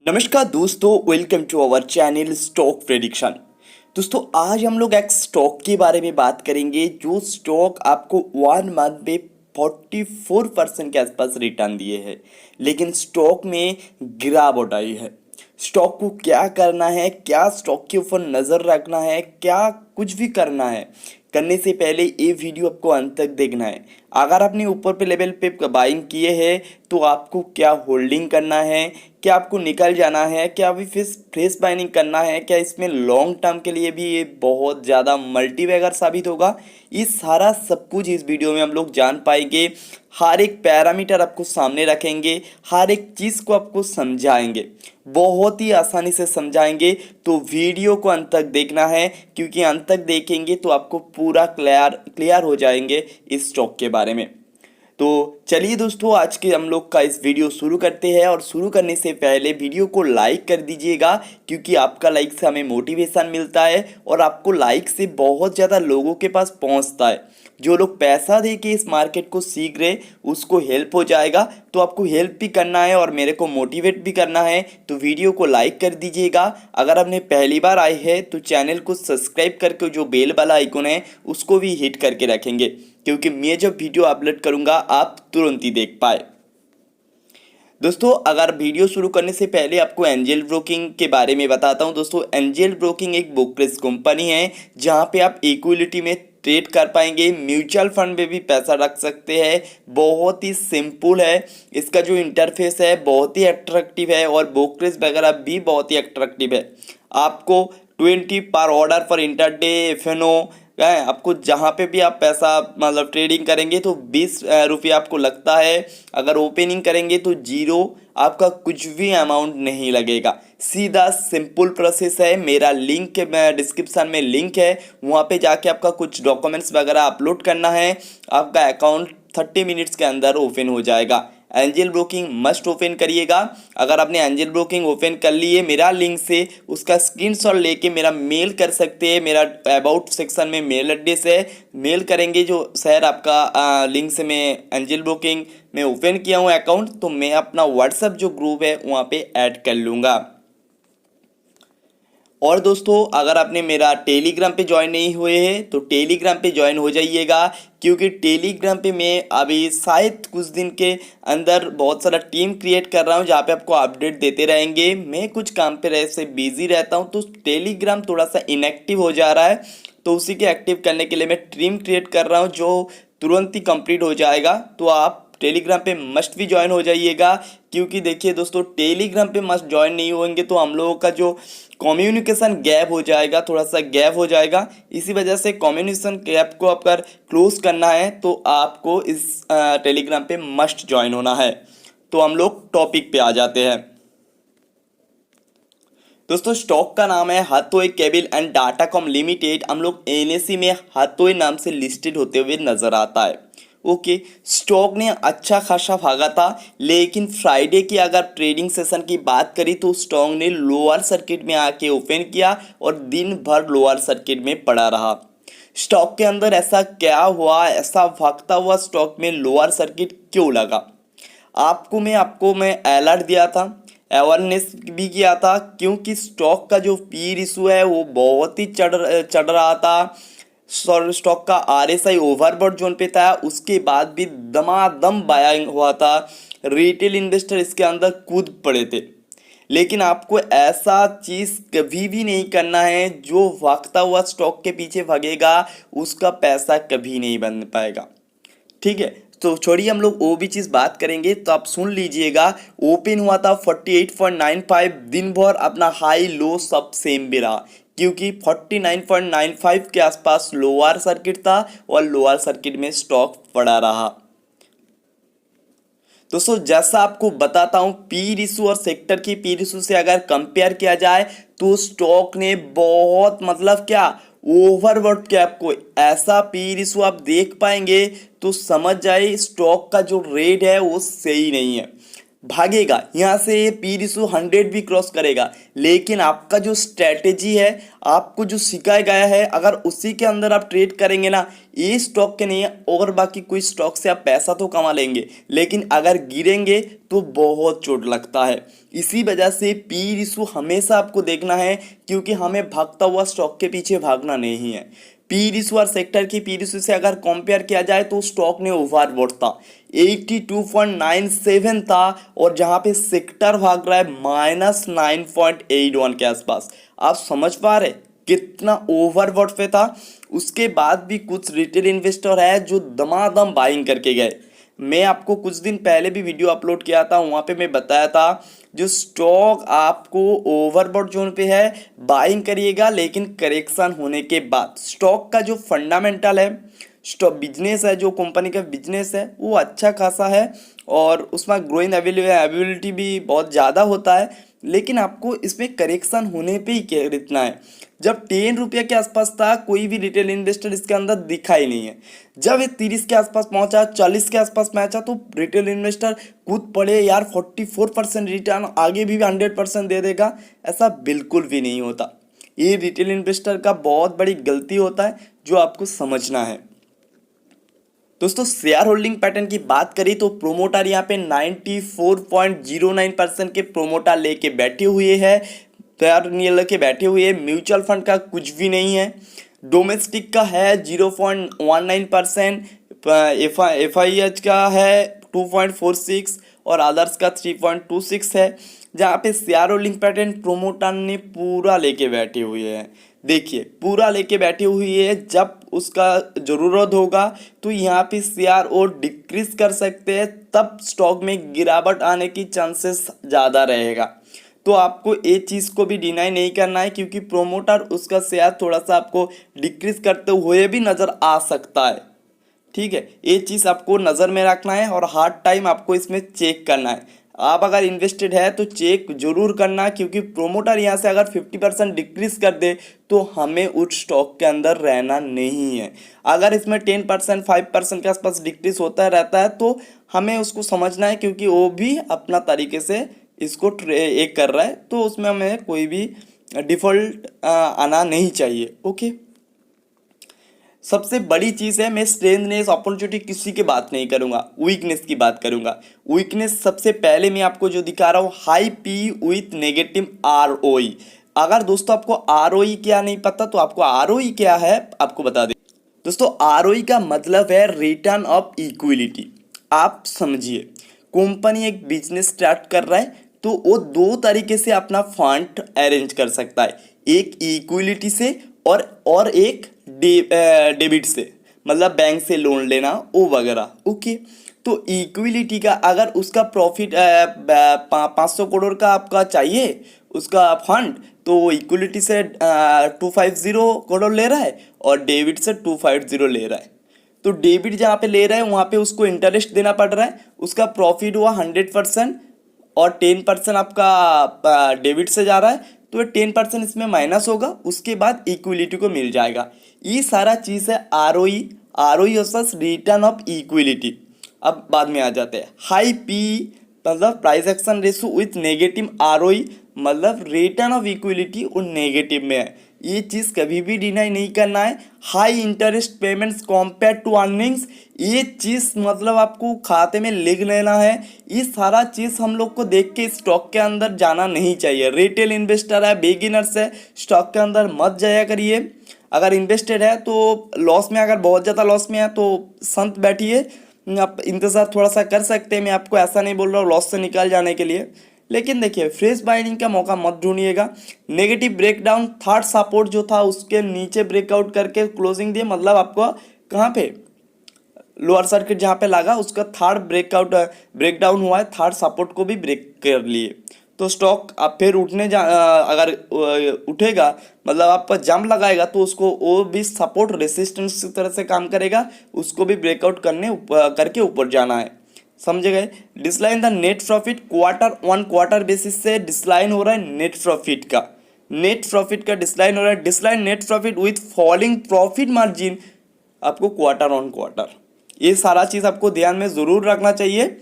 नमस्कार दोस्तों, welcome to our channel stock prediction. दोस्तों आज हम लोग एक स्टॉक के बारे में बात करेंगे जो स्टॉक आपको 1 मंथ में 44% के आसपास रिटर्न दिए हैं, लेकिन स्टॉक में गिरावट आई है। स्टॉक को क्या करना है, क्या स्टॉक के ऊपर नज़र रखना है, क्या कुछ भी करना है, करने से पहले ये वीडियो आपको अंत तक देखना है। अगर आपने ऊपर पे लेवल पे बाइंग किए हैं तो आपको क्या होल्डिंग करना है, क्या आपको निकल जाना है, क्या अभी फ्रेश बाइंग करना है, क्या इसमें लॉन्ग टर्म के लिए भी ये बहुत ज़्यादा मल्टीबैगर साबित होगा। ये सारा सब कुछ इस वीडियो में हम लोग जान पाएंगे। हर एक पैरामीटर आपको सामने रखेंगे, हर एक चीज़ को आपको समझाएंगे, बहुत ही आसानी से समझाएंगे। तो वीडियो को अंत तक देखना है, क्योंकि अंत तक देखेंगे तो आपको पूरा क्लियर हो जाएंगे इस स्टॉक के बारे में। तो चलिए दोस्तों, आज के हम लोग का इस वीडियो शुरू करते हैं। और शुरू करने से पहले वीडियो को लाइक कर दीजिएगा, क्योंकि आपका लाइक से हमें मोटिवेशन मिलता है और आपको लाइक से बहुत ज़्यादा लोगों के पास पहुंचता है। जो लोग पैसा दे के इस मार्केट को सीख रहे उसको हेल्प हो जाएगा। तो आपको हेल्प भी करना है और मेरे को मोटिवेट भी करना है, तो वीडियो को लाइक कर दीजिएगा। अगर आपने पहली बार आए हैं तो चैनल को सब्सक्राइब करके जो बेल वाला आइकन है उसको भी हिट करके रखेंगे, क्योंकि मैं जब वीडियो अपलोड करूंगा आप तुरंत ही देख पाए। दोस्तों अगर वीडियो शुरू करने से पहले आपको एंजल ब्रोकिंग के बारे में बताता हूं। दोस्तों एंजल ब्रोकिंग एक ब्रोकरेज कंपनी है जहां पे आप इक्विटी में ट्रेड कर पाएंगे, म्यूचुअल फंड में भी पैसा रख सकते हैं। बहुत ही सिंपल है, इसका जो इंटरफेस है बहुत ही अट्रैक्टिव है और ब्रोकरेज वगैरह भी बहुत ही अट्रैक्टिव है। आपको 20 पर ऑर्डर फॉर इंटरडे एफएनओ है, आपको जहाँ पे भी आप पैसा मतलब ट्रेडिंग करेंगे तो 20 रुपये आपको लगता है। अगर ओपनिंग करेंगे तो जीरो, आपका कुछ भी अमाउंट नहीं लगेगा। सीधा सिंपल प्रोसेस है। मेरा लिंक डिस्क्रिप्शन में लिंक है, वहाँ पे जाके आपका कुछ डॉक्यूमेंट्स वगैरह अपलोड करना है, आपका अकाउंट 30 मिनट्स के अंदर ओपन हो जाएगा। एंजल ब्रोकिंग मस्ट ओपन करिएगा। अगर आपने एंजल ब्रोकिंग ओपन कर लिए, मेरा लिंक से उसका स्क्रीनशॉट लेके मेरा मेल कर सकते हैं। मेरा अबाउट सेक्शन में मेल एड्रेस है, मेल करेंगे जो सर आपका लिंक से मैं एंजल ब्रोकिंग में ओपन किया हूँ अकाउंट, तो मैं अपना व्हाट्सएप जो ग्रुप है वहाँ पे ऐड कर लूँगा। और दोस्तों अगर आपने मेरा टेलीग्राम पे ज्वाइन नहीं हुए हैं तो टेलीग्राम पे ज्वाइन हो जाइएगा, क्योंकि टेलीग्राम पे मैं अभी शायद कुछ दिन के अंदर बहुत सारा टीम क्रिएट कर रहा हूँ जहाँ पे आपको अपडेट देते रहेंगे। मैं कुछ काम पे ऐसे बिजी रहता हूँ तो टेलीग्राम थोड़ा सा इनएक्टिव हो जा रहा है, तो उसी के एक्टिव करने के लिए मैं टीम क्रिएट कर रहा हूँ जो तुरंत ही कंप्लीट हो जाएगा। तो आप टेलीग्राम पे मस्ट भी ज्वाइन हो जाइएगा, क्योंकि देखिए दोस्तों टेलीग्राम पे मस्ट ज्वाइन नहीं होंगे तो हम लोगों का जो कम्युनिकेशन गैप हो जाएगा, थोड़ा सा गैप हो जाएगा। इसी वजह से कम्युनिकेशन गैप को अगर क्लोज करना है तो आपको इस टेलीग्राम पे मस्ट ज्वाइन होना है। तो हम लोग टॉपिक पे आ जाते हैं। दोस्तों स्टॉक का नाम है हाथोए केबल एंड डाटाकॉम लिमिटेड। हम लोग एनएसई में हाथोए नाम से लिस्टेड होते हुए नजर आता है। ओके, स्टॉक ने अच्छा खासा भागा था, लेकिन फ्राइडे की अगर ट्रेडिंग सेशन की बात करी तो स्टॉक ने लोअर सर्किट में आके ओपन किया और दिन भर लोअर सर्किट में पड़ा रहा। स्टॉक के अंदर ऐसा क्या हुआ, ऐसा भागता हुआ स्टॉक में लोअर सर्किट क्यों लगा? आपको मैं अलर्ट दिया था, अवेयरनेस भी किया था, क्योंकि स्टॉक का जो पीर इशू है वो बहुत ही चढ़ रहा था। स्टॉक का आरएसआई ओवरबॉट जोन पे था, उसके बाद भी दमादम बाइंग हुआ था। रिटेल इन्वेस्टर इसके अंदर कूद पड़े थे। लेकिन आपको ऐसा चीज़ कभी भी नहीं करना है, जो भागता हुआ स्टॉक के पीछे भागेगा उसका पैसा कभी नहीं बन पाएगा। ठीक है, तो छोड़िए हम लोग वो भी चीज़ बात करेंगे, तो आप सुन लीजिएगा। ओपन हुआ था 48.95, दिन भर अपना हाई लो सब सेम भी रहा, क्योंकि 49.95 के आसपास लोअर सर्किट था और लोअर सर्किट में स्टॉक पड़ा रहा। दोस्तों जैसा आपको बताता हूं, पीर इशू और सेक्टर की पीर इशू से अगर कंपेयर किया जाए तो स्टॉक ने बहुत मतलब क्या ओवरबॉट के आपको ऐसा पीर इशू आप देख पाएंगे तो समझ जाए स्टॉक का जो रेट है वो सही नहीं है। भागेगा यहाँ से, ये पी रिशो 100 भी क्रॉस करेगा, लेकिन आपका जो स्ट्रेटेजी है, आपको जो सिखाया गया है, अगर उसी के अंदर आप ट्रेड करेंगे ना, ये स्टॉक के नहीं है और बाकी कोई स्टॉक से आप पैसा तो कमा लेंगे, लेकिन अगर गिरेंगे तो बहुत चोट लगता है। इसी वजह से पी रिशो हमेशा आपको देखना है, क्योंकि हमें भागता हुआ स्टॉक के पीछे भागना नहीं है। पी रिशो और सेक्टर की पी रिशो से अगर कंपेयर किया जाए तो स्टॉक ने ओवरबॉट था, 82.97 था, और जहां पे सेक्टर भाग रहा है -9.81 के आसपास। आप समझ पा रहे कितना ओवरबॉट पे था। उसके बाद भी कुछ रिटेल इन्वेस्टर है जो दमादम बाइंग करके गए। मैं आपको कुछ दिन पहले भी वीडियो अपलोड किया था, वहाँ पे मैं बताया था जो स्टॉक आपको ओवरबॉट जोन पे है बाइंग करिएगा, लेकिन करेक्शन होने के बाद। स्टॉक का जो फंडामेंटल है, स्टॉक बिजनेस है, जो कंपनी का बिजनेस है वो अच्छा खासा है और उसमें ग्रोइंग एबिलिटी भी बहुत ज़्यादा होता है, लेकिन आपको इसमें करेक्शन होने पे ही खरीदना है। जब 10 रुपये के आसपास था, कोई भी रिटेल इन्वेस्टर इसके अंदर दिखा ही नहीं है। जब ये 30 के आसपास पहुंचा, 40 के आसपास पहुंचा, तो रिटेल इन्वेस्टर कूद पड़े यार 44% रिटर्न, आगे भी 100% दे देगा। ऐसा बिल्कुल भी नहीं होता। ये रिटेल इन्वेस्टर का बहुत बड़ी गलती होता है जो आपको समझना है। दोस्तों शेयर होल्डिंग पैटर्न की बात करें तो प्रोमोटर यहाँ पे 94.09% के प्रोमोटर लेके बैठे हुए हैं, शेयर नहीं लेके बैठे हुए हैं। म्यूचुअल फंड का कुछ भी नहीं है। डोमेस्टिक का है 0.19%, एफ आई एच का है 2.46 और अदर्स का 3.26 है। जहाँ पे शेयर होल्डिंग पैटर्न प्रोमोटर ने पूरा लेके बैठे हुए हैं। देखिए पूरा लेके बैठे हुई है, जब उसका ज़रूरत होगा तो यहाँ पे शेयर और डिक्रीज कर सकते हैं, तब स्टॉक में गिरावट आने की चांसेस ज़्यादा रहेगा। तो आपको ये चीज़ को भी डिनाई नहीं करना है, क्योंकि प्रोमोटर उसका शेयर थोड़ा सा आपको डिक्रीज करते हुए भी नज़र आ सकता है। ठीक है, ये चीज़ आपको नज़र में रखना है और हर टाइम आपको इसमें चेक करना है। आप अगर इन्वेस्टेड है तो चेक जरूर करना, क्योंकि प्रोमोटर यहाँ से अगर 50% डिक्रीज कर दे तो हमें उस स्टॉक के अंदर रहना नहीं है। अगर इसमें 10% 5% के आसपास डिक्रीज होता रहता है तो हमें उसको समझना है, क्योंकि वो भी अपना तरीके से इसको एक कर रहा है, तो उसमें हमें कोई भी डिफ़ॉल्ट आना नहीं चाहिए। ओके, सबसे बड़ी चीज़ है, मैं स्ट्रेंथनेस अपॉर्चुनिटी किसी की बात नहीं करूंगा, वीकनेस की बात करूंगा। वीकनेस सबसे पहले मैं आपको जो दिखा रहा हूँ, high P with negative ROE. अगर दोस्तों आपको आरओई क्या नहीं पता तो आपको आरओई क्या है आपको बता दें। दोस्तों आरओई का मतलब है रिटर्न ऑफ इक्विलिटी। आप समझिए, कंपनी एक बिजनेस स्टार्ट कर रहा है तो वो दो तरीके से अपना फंड अरेंज कर सकता है, एक इक्विलिटी से और एक डेबिट से, मतलब बैंक से लोन लेना वो वगैरह। ओके, तो इक्विलिटी का अगर उसका प्रॉफिट 500 करोड़ का आपका चाहिए उसका फंड, तो इक्विलिटी से 250 करोड़ ले रहा है और डेबिट से 250 ले रहा है। तो डेबिट जहाँ पे ले रहा है वहाँ पे उसको इंटरेस्ट देना पड़ रहा है, उसका प्रॉफिट हुआ 100% और 10% आपका डेबिट से जा रहा है, तो 10% इसमें माइनस होगा, उसके बाद इक्विलिटी को मिल जाएगा। ये सारा चीज़ है ROE. ROE return of equality. अब बाद में आ जाते हैं हाई पी मतलब price action ratio with negative ROE, मतलब रिटर्न ऑफ इक्विलिटी और नेगेटिव में है। ये चीज़ कभी भी डिनाई नहीं करना है। High interest payments compare to earnings, ये चीज़ मतलब आपको खाते में लिख लेना है। ये सारा चीज़ हम लोग को देख के स्टॉक के अंदर जाना नहीं चाहिए। रिटेल इन्वेस्टर है, बिगिनर्स है, स्टॉक के अंदर मत जाया करिए। अगर इन्वेस्टेड है तो लॉस में, अगर बहुत ज़्यादा लॉस में है तो संत बैठिए, आप इंतज़ार थोड़ा सा कर सकते हैं। मैं आपको ऐसा नहीं बोल रहा हूँ लॉस से निकल जाने के लिए, लेकिन देखिए फ्रेश बाइंग का मौका मत ढूंढिएगा। नेगेटिव ब्रेकडाउन, थर्ड सपोर्ट जो था उसके नीचे ब्रेकआउट करके क्लोजिंग दिए, मतलब आपको कहाँ पे लोअर सर्किट जहाँ पे लगा उसका थर्ड ब्रेकडाउन हुआ है, थर्ड सपोर्ट को भी ब्रेक कर लिए। तो स्टॉक आप फिर अगर उठेगा, मतलब आप जंप लगाएगा तो उसको वो भी सपोर्ट रेसिस्टेंस की तरह से काम करेगा, उसको भी ब्रेकआउट करके ऊपर जाना है। समझे गए। Decline the net profit, quarter basis से डिस्लाइन हो रहा है नेट प्रॉफिट का डिस्लाइन हो रहा है। Decline net profit with falling profit margin, आपको क्वार्टर ऑन क्वार्टर, ये सारा चीज़ आपको ध्यान में ज़रूर रखना चाहिए।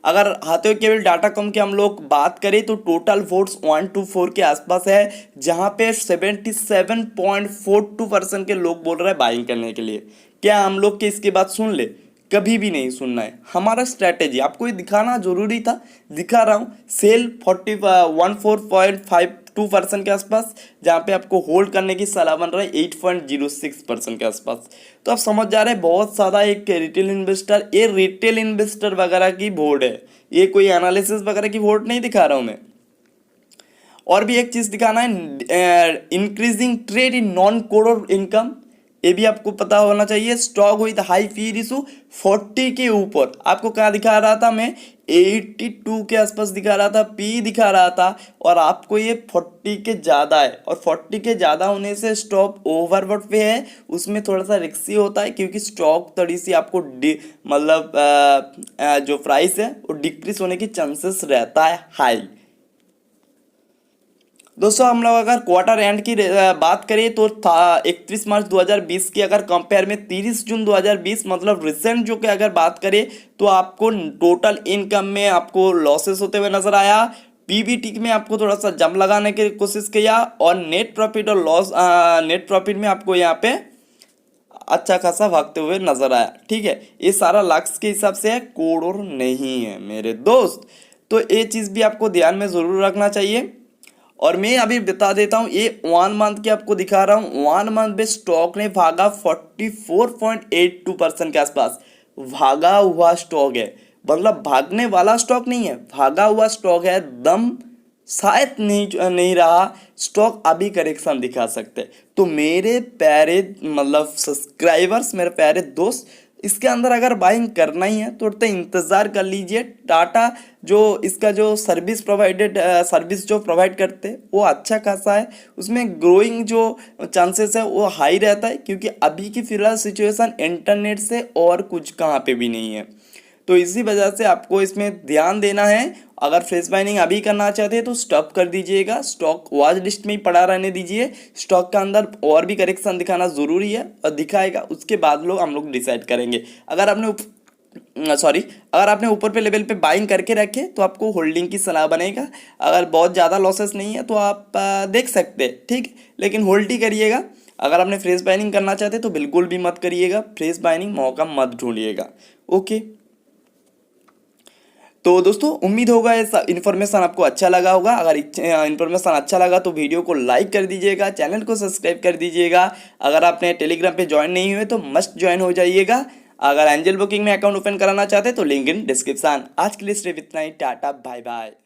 अगर हाथों केवल डाटाकॉम की हम लोग बात करें तो टोटल वोट्स 124 के आसपास है, जहां पे 77.42% के लोग बोल रहे हैं बाइंग करने के लिए। क्या हम लोग के इसके बाद सुन ले? कभी भी नहीं सुनना है। हमारा स्ट्रैटेजी आपको ये दिखाना जरूरी था, दिखा रहा हूँ। सेल 14.52% के आसपास, जहाँ पे आपको होल्ड करने की सलाह बन रहा है 8.06% के आसपास। तो आप समझ जा रहे हैं बहुत ज़्यादा एक रिटेल इन्वेस्टर, ये रिटेल इन्वेस्टर वगैरह की बोर्ड है, ये कोई एनालिसिस वगैरह की बोर्ड नहीं दिखा रहा हूँ मैं। और भी एक चीज़ दिखाना है, increasing trade in non core income, ये भी आपको पता होना चाहिए। Stock with high P ratio 40 के ऊपर, आपको क्या दिखा रहा था मैं, 82 के आसपास दिखा रहा था, पी दिखा रहा था, और आपको ये 40 के ज़्यादा है। और 40 के ज़्यादा होने से स्टॉक ओवरबॉट पे है, उसमें थोड़ा सा रिस्की होता है, क्योंकि स्टॉक थोड़ी सी आपको मतलब जो प्राइस है वो डिक्रीज होने की चांसेस रहता है हाई। दोस्तों हम लोग अगर क्वार्टर एंड की बात करें तो 31 मार्च 2020 की अगर कंपेयर में 30 जून 2020 मतलब रिसेंट जो कि अगर बात करें तो आपको टोटल इनकम में आपको लॉसेस होते हुए नजर आया, पीबीटी में आपको थोड़ा सा जम लगाने की कोशिश किया, और नेट प्रॉफिट और लॉस नेट प्रॉफिट में आपको यहाँ पे अच्छा खासा भागते हुए नजर आया। ठीक है, ये सारा लक्स के हिसाब से है, करोड़ नहीं है मेरे दोस्त। तो ये चीज़ भी आपको ध्यान में ज़रूर रखना चाहिए। और मैं अभी बता देता हूँ, ये 1 मंथ के आपको दिखा रहा हूँ। 1 मंथ में स्टॉक ने भागा 44.82% के आसपास, भागा हुआ स्टॉक है, मतलब भागने वाला स्टॉक नहीं है, भागा हुआ स्टॉक है। दम शायद नहीं रहा स्टॉक, अभी करेक्शन दिखा सकते। तो मेरे प्यारे मतलब सब्सक्राइबर्स, मेरे प्यारे दोस्त, इसके अंदर अगर बाइंग करना ही है तो इंतज़ार कर लीजिए। टाटा जो इसका जो सर्विस जो प्रोवाइड करते हैं वो अच्छा खासा है, उसमें ग्रोइंग जो चांसेस है वो हाई रहता है, क्योंकि अभी की फिलहाल सिचुएशन इंटरनेट से और कुछ कहाँ पे भी नहीं है। तो इसी वजह से आपको इसमें ध्यान देना है। अगर फ्रेश बाइनिंग अभी करना चाहते हैं तो स्टॉप कर दीजिएगा, स्टॉक वॉच लिस्ट में ही पड़ा रहने दीजिए। स्टॉक के अंदर और भी करेक्शन दिखाना ज़रूरी है, और दिखाएगा, उसके बाद हम लोग डिसाइड करेंगे। अगर आपने ऊपर पे लेवल पे बाइंग करके रखे तो आपको होल्डिंग की सलाह बनेगा। अगर बहुत ज़्यादा लॉसेस नहीं है तो आप देख सकते हैं, ठीक, लेकिन होल्ड ही करिएगा। अगर आपने फ्रेश बाइनिंग करना चाहते तो बिल्कुल भी मत करिएगा, फ्रेश बाइनिंग मौका मत ढूंढिएगा। ओके, तो दोस्तों उम्मीद होगा ये इन्फॉर्मेशन आपको अच्छा लगा होगा। अगर इन्फॉर्मेशन अच्छा लगा तो वीडियो को लाइक कर दीजिएगा, चैनल को सब्सक्राइब कर दीजिएगा। अगर आपने टेलीग्राम पे ज्वाइन नहीं हुए तो मस्ट ज्वाइन हो जाइएगा। अगर एंजल बुकिंग में अकाउंट ओपन कराना चाहते तो लिंक इन डिस्क्रिप्शन। आज के लिए सिर्फ इतना ही, टाटा बाय बाय।